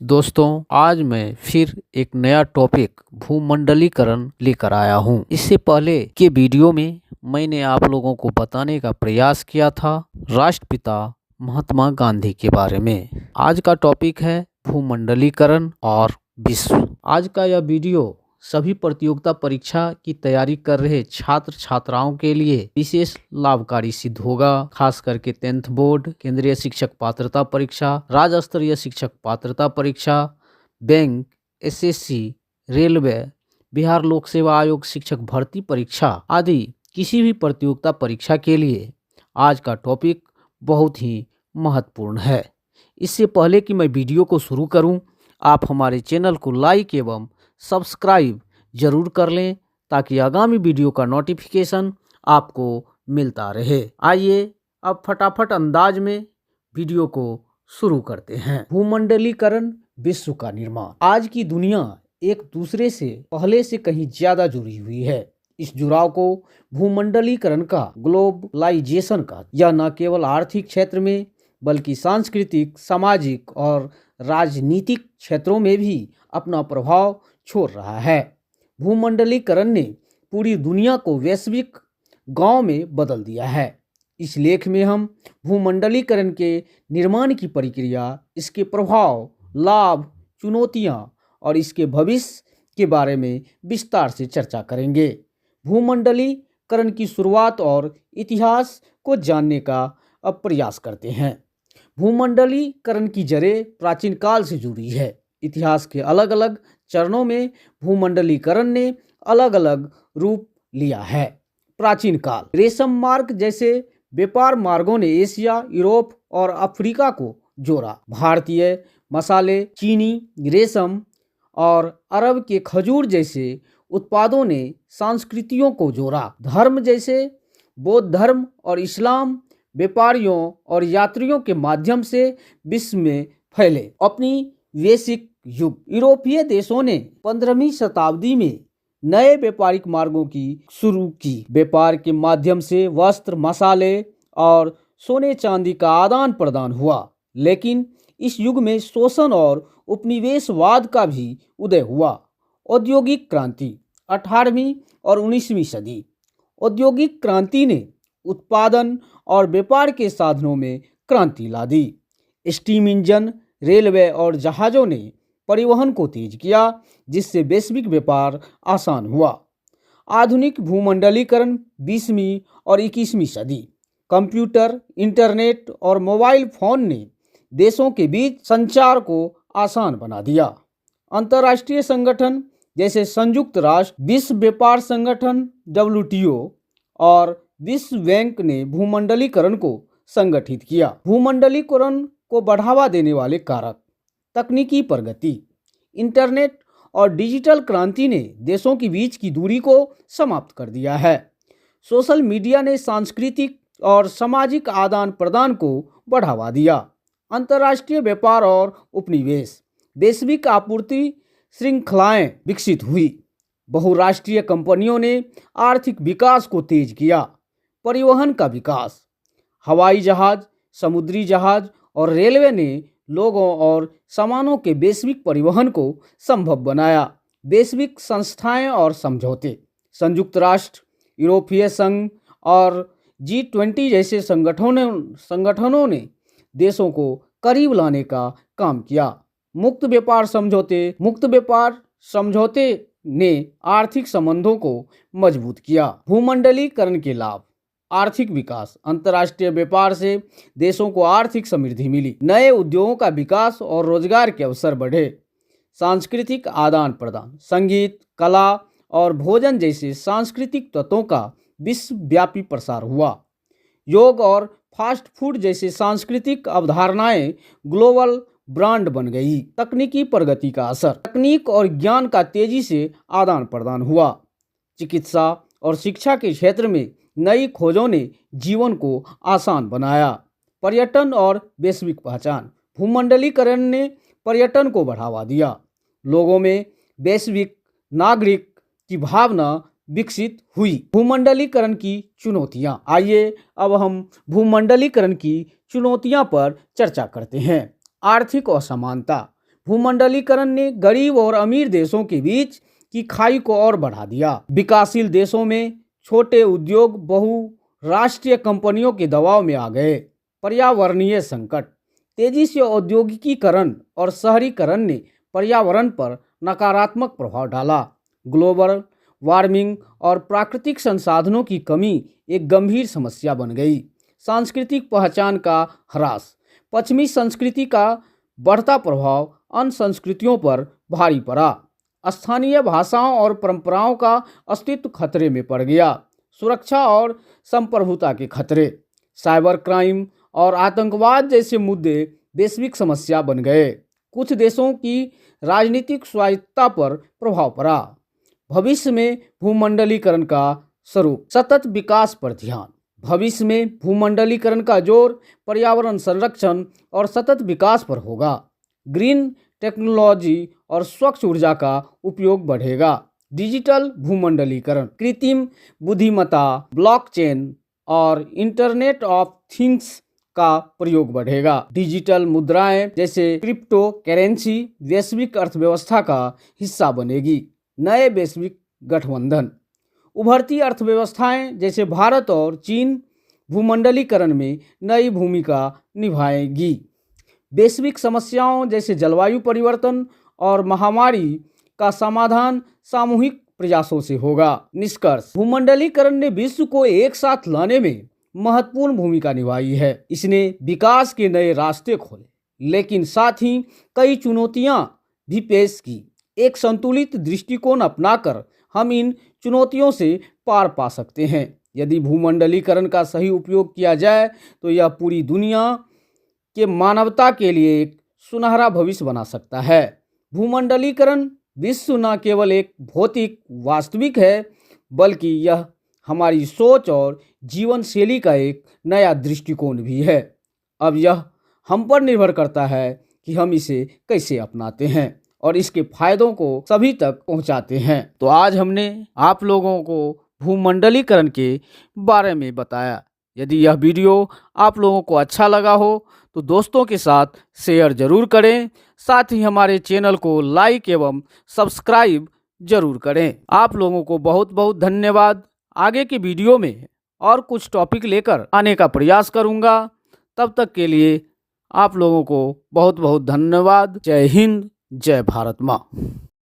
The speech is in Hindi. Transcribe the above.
दोस्तों, आज मैं फिर एक नया टॉपिक भूमंडलीकरण लेकर आया हूँ। इससे पहले के वीडियो में मैंने आप लोगों को बताने का प्रयास किया था राष्ट्रपिता महात्मा गांधी के बारे में। आज का टॉपिक है भूमंडलीकरण और विश्व। आज का यह वीडियो सभी प्रतियोगिता परीक्षा की तैयारी कर रहे छात्र छात्राओं के लिए विशेष लाभकारी सिद्ध होगा। खास करके 10th बोर्ड, केंद्रीय शिक्षक पात्रता परीक्षा, राज्य स्तरीय शिक्षक पात्रता परीक्षा, बैंक, एसएससी, रेलवे, बिहार लोक सेवा आयोग शिक्षक भर्ती परीक्षा आदि किसी भी प्रतियोगिता परीक्षा के लिए आज का टॉपिक बहुत ही महत्वपूर्ण है। इससे पहले कि मैं वीडियो को शुरू करूं, आप हमारे चैनल को लाइक एवं सब्सक्राइब जरूर कर लें ताकि आगामी वीडियो का नोटिफिकेशन आपको मिलता रहे। आइए अब फटाफट अंदाज में वीडियो को शुरू करते हैं। भूमंडलीकरण, विश्व का निर्माण। आज की दुनिया एक दूसरे से पहले से कहीं ज्यादा जुड़ी हुई है। इस जुड़ाव को भूमंडलीकरण का, ग्लोबलाइजेशन का, यह न केवल आर्थिक क्षेत्र में बल्कि सांस्कृतिक, सामाजिक और राजनीतिक क्षेत्रों में भी अपना प्रभाव छोड़ रहा है। भूमंडलीकरण ने पूरी दुनिया को वैश्विक गांव में बदल दिया है। इस लेख में हम भूमंडलीकरण के निर्माण की प्रक्रिया, इसके प्रभाव, लाभ, चुनौतियां और इसके भविष्य के बारे में विस्तार से चर्चा करेंगे। भूमंडलीकरण की शुरुआत और इतिहास को जानने का अब प्रयास करते हैं। भूमंडलीकरण की जड़ें प्राचीन काल से जुड़ी है। इतिहास के अलग अलग चरणों में भूमंडलीकरण ने अलग अलग रूप लिया है। प्राचीन काल, रेशम मार्ग जैसे व्यापार मार्गों ने एशिया, यूरोप और अफ्रीका को जोड़ा। भारतीय मसाले, चीनी रेशम और अरब के खजूर जैसे उत्पादों ने संस्कृतियों को जोड़ा। धर्म जैसे बौद्ध धर्म और इस्लाम व्यापारियों और यात्रियों के माध्यम से विश्व में फैले। अपनी वैश्विक युग, यूरोपीय देशों ने 15वीं शताब्दी में नए व्यापारिक मार्गों की शुरू की। व्यापार के माध्यम से वस्त्र, मसाले और सोने चांदी का आदान प्रदान हुआ। लेकिन इस युग में शोषण और उपनिवेशवाद का भी उदय हुआ। औद्योगिक क्रांति, 18वीं और 19वीं सदी। औद्योगिक क्रांति ने उत्पादन और व्यापार के साधनों में क्रांति ला दी। स्टीम इंजन, रेलवे और जहाज़ों ने परिवहन को तेज किया, जिससे वैश्विक व्यापार आसान हुआ। आधुनिक भूमंडलीकरण 20वीं और 21वीं सदी। कंप्यूटर, इंटरनेट और मोबाइल फोन ने देशों के बीच संचार को आसान बना दिया। अंतर्राष्ट्रीय संगठन जैसे संयुक्त राष्ट्र, विश्व व्यापार संगठन WTO और विश्व बैंक ने भूमंडलीकरण को संगठित किया। भूमंडलीकरण को बढ़ावा देने वाले कारक, तकनीकी प्रगति, इंटरनेट और डिजिटल क्रांति ने देशों के बीच की दूरी को समाप्त कर दिया है। सोशल मीडिया ने सांस्कृतिक और सामाजिक आदान प्रदान को बढ़ावा दिया। अंतर्राष्ट्रीय व्यापार और उपनिवेश, वैश्विक आपूर्ति श्रृंखलाएं विकसित हुई। बहुराष्ट्रीय कंपनियों ने आर्थिक विकास को तेज किया। परिवहन का विकास, हवाई जहाज, समुद्री जहाज और रेलवे ने लोगों और सामानों के वैश्विक परिवहन को संभव बनाया। वैश्विक संस्थाएं और समझौते, संयुक्त राष्ट्र, यूरोपीय संघ और G20 जैसे संगठनों ने देशों को करीब लाने का काम किया। मुक्त व्यापार समझौते ने आर्थिक संबंधों को मजबूत किया। भूमंडलीकरण के लाभ, आर्थिक विकास, अंतर्राष्ट्रीय व्यापार से देशों को आर्थिक समृद्धि मिली। नए उद्योगों का विकास और रोजगार के अवसर बढ़े। सांस्कृतिक आदान प्रदान, संगीत, कला और भोजन जैसे सांस्कृतिक तत्वों का विश्वव्यापी प्रसार हुआ। योग और फास्ट फूड जैसे सांस्कृतिक अवधारणाएं ग्लोबल ब्रांड बन गई। तकनीकी प्रगति का असर, तकनीक और ज्ञान का तेजी से आदान प्रदान हुआ। चिकित्सा और शिक्षा के क्षेत्र में नई खोजों ने जीवन को आसान बनाया। पर्यटन और वैश्विक पहचान, भूमंडलीकरण ने पर्यटन को बढ़ावा दिया। लोगों में वैश्विक नागरिक की भावना विकसित हुई। भूमंडलीकरण की चुनौतियां, आइए अब हम भूमंडलीकरण की चुनौतियां पर चर्चा करते हैं। आर्थिक असमानता, भूमंडलीकरण ने गरीब और अमीर देशों के बीच की खाई को और बढ़ा दिया। विकासशील देशों में छोटे उद्योग बहुराष्ट्रीय कंपनियों के दबाव में आ गए। पर्यावरणीय संकट, तेजी से औद्योगिकीकरण और शहरीकरण ने पर्यावरण पर नकारात्मक प्रभाव डाला। ग्लोबल वार्मिंग और प्राकृतिक संसाधनों की कमी एक गंभीर समस्या बन गई। सांस्कृतिक पहचान का ह्रास, पश्चिमी संस्कृति का बढ़ता प्रभाव अन्य संस्कृतियों पर भारी पड़ा। स्थानीय भाषाओं और परंपराओं का अस्तित्व खतरे में पड़ गया। सुरक्षा और संप्रभुता के खतरे, साइबर क्राइम और आतंकवाद जैसे मुद्दे वैश्विक समस्या बन गए। कुछ देशों की राजनीतिक स्वायत्तता पर प्रभाव पड़ा। भविष्य में भूमंडलीकरण का स्वरूप, सतत विकास पर ध्यान। भविष्य में भूमंडलीकरण का जोर पर्यावरण संरक्षण और सतत विकास पर होगा। ग्रीन टेक्नोलॉजी और स्वच्छ ऊर्जा का उपयोग बढ़ेगा। डिजिटल भूमंडलीकरण, कृत्रिम बुद्धिमत्ता, ब्लॉकचेन और इंटरनेट ऑफ थिंग्स का प्रयोग बढ़ेगा। डिजिटल मुद्राएं जैसे क्रिप्टो करेंसी वैश्विक अर्थव्यवस्था का हिस्सा बनेगी। नए वैश्विक गठबंधन, उभरती अर्थव्यवस्थाएं जैसे भारत और चीन भूमंडलीकरण में नई भूमिका निभाएंगी। वैश्विक समस्याओं जैसे जलवायु परिवर्तन और महामारी का समाधान सामूहिक प्रयासों से होगा। निष्कर्ष, भूमंडलीकरण ने विश्व को एक साथ लाने में महत्वपूर्ण भूमिका निभाई है। इसने विकास के नए रास्ते खोले, लेकिन साथ ही कई चुनौतियां भी पेश की। एक संतुलित दृष्टिकोण अपनाकर हम इन चुनौतियों से पार पा सकते हैं। यदि भूमंडलीकरण का सही उपयोग किया जाए तो यह पूरी दुनिया के मानवता के लिए एक सुनहरा भविष्य बना सकता है। भूमंडलीकरण विश्व न केवल एक भौतिक वास्तविक है, बल्कि यह हमारी सोच और जीवन शैली का एक नया दृष्टिकोण भी है। अब यह हम पर निर्भर करता है कि हम इसे कैसे अपनाते हैं और इसके फायदों को सभी तक पहुंचाते हैं। तो आज हमने आप लोगों को भूमंडलीकरण के बारे में बताया। यदि यह वीडियो आप लोगों को अच्छा लगा हो तो दोस्तों के साथ शेयर जरूर करें। साथ ही हमारे चैनल को लाइक एवं सब्सक्राइब जरूर करें। आप लोगों को बहुत बहुत धन्यवाद। आगे की वीडियो में और कुछ टॉपिक लेकर आने का प्रयास करूंगा। तब तक के लिए आप लोगों को बहुत बहुत धन्यवाद। जय हिंद, जय भारत माँ।